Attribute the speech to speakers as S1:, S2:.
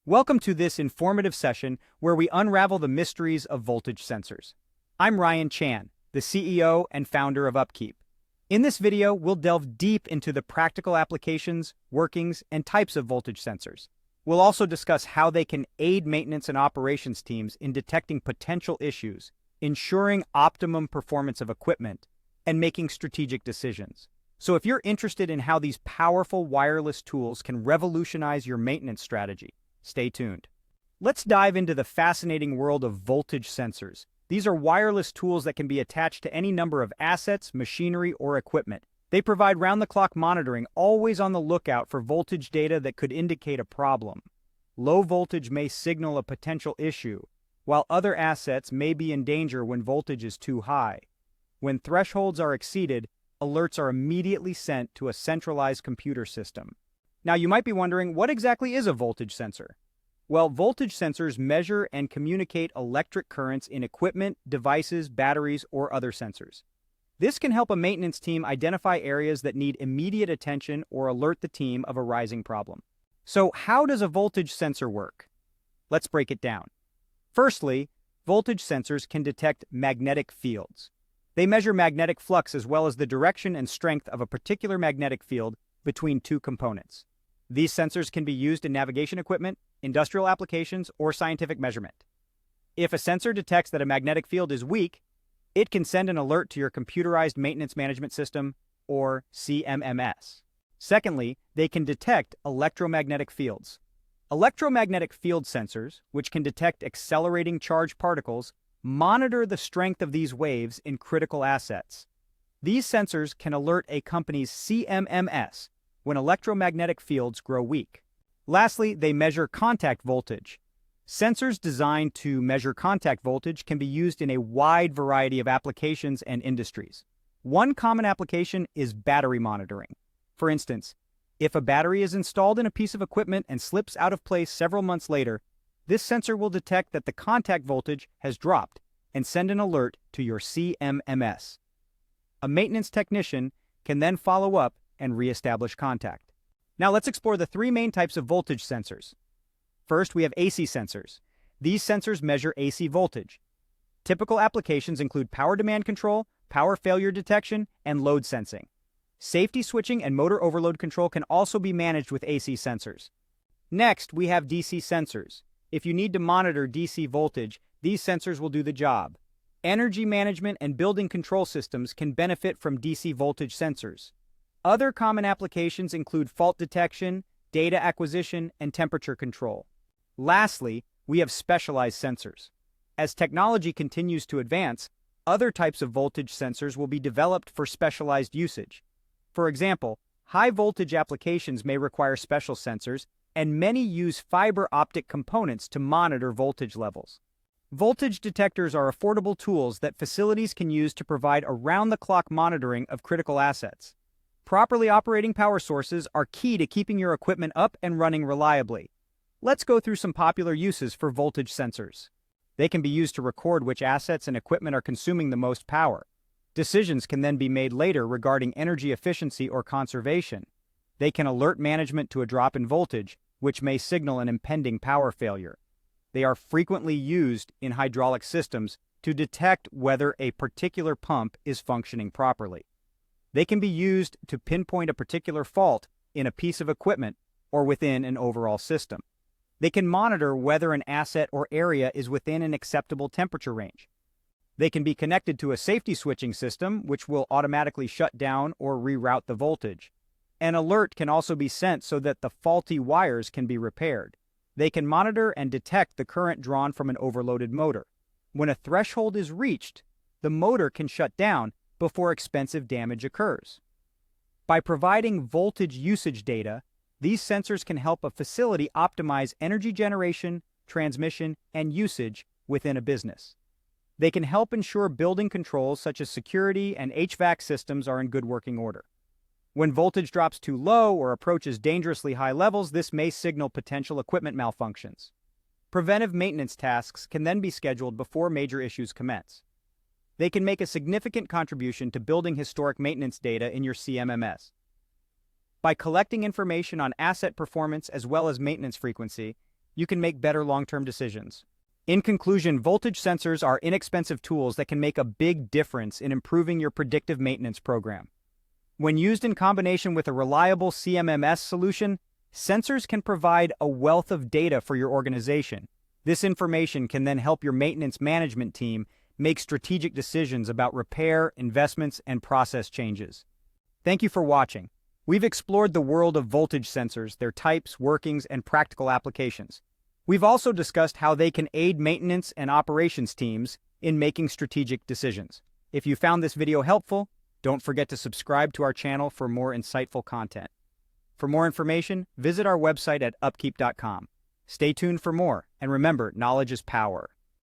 S1: Welcome to this informative session where we unravel the mysteries of voltage sensors. I'm Ryan Chan, the CEO and founder of UpKeep. In this video, we'll delve deep into the practical applications, workings, and types of voltage sensors. We'll also discuss how they can aid maintenance and operations teams in detecting potential issues, ensuring optimum performance of equipment, and making strategic decisions. So if you're interested in how these powerful wireless tools can revolutionize your maintenance strategy, stay tuned. Let's dive into the fascinating world of voltage sensors. These are wireless tools that can be attached to any number of assets, machinery, or equipment. They provide round-the-clock monitoring, always on the lookout for voltage data that could indicate a problem. Low voltage may signal a potential issue, while other assets may be in danger when voltage is too high. When thresholds are exceeded, alerts are immediately sent to a centralized computer system. Now, you might be wondering, what exactly is a voltage sensor? Well, voltage sensors measure and communicate electric currents in equipment, devices, batteries, or other sensors. This can help a maintenance team identify areas that need immediate attention or alert the team of a rising problem. So, how does a voltage sensor work? Let's break it down. Firstly, voltage sensors can detect magnetic fields. They measure magnetic flux as well as the direction and strength of a particular magnetic field between two components. These sensors can be used in navigation equipment, industrial applications, or scientific measurement. If a sensor detects that a magnetic field is weak, it can send an alert to your computerized maintenance management system, or CMMS. Secondly, they can detect electromagnetic fields. Electromagnetic field sensors, which can detect accelerating charged particles, monitor the strength of these waves in critical assets. These sensors can alert a company's CMMS when electromagnetic fields grow weak. Lastly, they measure contact voltage. Sensors designed to measure contact voltage can be used in a wide variety of applications and industries. One common application is battery monitoring. For instance, if a battery is installed in a piece of equipment and slips out of place several months later, this sensor will detect that the contact voltage has dropped and send an alert to your CMMS. A maintenance technician can then follow up and reestablish contact. Now let's explore the three main types of voltage sensors. First, we have AC sensors. These sensors measure AC voltage. Typical applications include power demand control, power failure detection, and load sensing. Safety switching and motor overload control can also be managed with AC sensors. Next, we have DC sensors. If you need to monitor DC voltage, these sensors will do the job. Energy management and building control systems can benefit from DC voltage sensors. Other common applications include fault detection, data acquisition, and temperature control. Lastly, we have specialized sensors. As technology continues to advance, other types of voltage sensors will be developed for specialized usage. For example, high voltage applications may require special sensors, and many use fiber optic components to monitor voltage levels. Voltage detectors are affordable tools that facilities can use to provide around-the-clock monitoring of critical assets. Properly operating power sources are key to keeping your equipment up and running reliably. Let's go through some popular uses for voltage sensors. They can be used to record which assets and equipment are consuming the most power. Decisions can then be made later regarding energy efficiency or conservation. They can alert management to a drop in voltage, which may signal an impending power failure. They are frequently used in hydraulic systems to detect whether a particular pump is functioning properly. They can be used to pinpoint a particular fault in a piece of equipment or within an overall system. They can monitor whether an asset or area is within an acceptable temperature range. They can be connected to a safety switching system, which will automatically shut down or reroute the voltage. An alert can also be sent so that the faulty wires can be repaired. They can monitor and detect the current drawn from an overloaded motor. When a threshold is reached, the motor can shut down before expensive damage occurs. By providing voltage usage data, these sensors can help a facility optimize energy generation, transmission, and usage within a business. They can help ensure building controls such as security and HVAC systems are in good working order. When voltage drops too low or approaches dangerously high levels, this may signal potential equipment malfunctions. Preventive maintenance tasks can then be scheduled before major issues commence. They can make a significant contribution to building historic maintenance data in your CMMS. By collecting information on asset performance as well as maintenance frequency, you can make better long-term decisions. In conclusion, voltage sensors are inexpensive tools that can make a big difference in improving your predictive maintenance program. When used in combination with a reliable CMMS solution, sensors can provide a wealth of data for your organization. This information can then help your maintenance management team make strategic decisions about repair, investments, and process changes. Thank you for watching. We've explored the world of voltage sensors, their types, workings, and practical applications. We've also discussed how they can aid maintenance and operations teams in making strategic decisions. If you found this video helpful, don't forget to subscribe to our channel for more insightful content. For more information, visit our website at upkeep.com. Stay tuned for more, and remember, knowledge is power.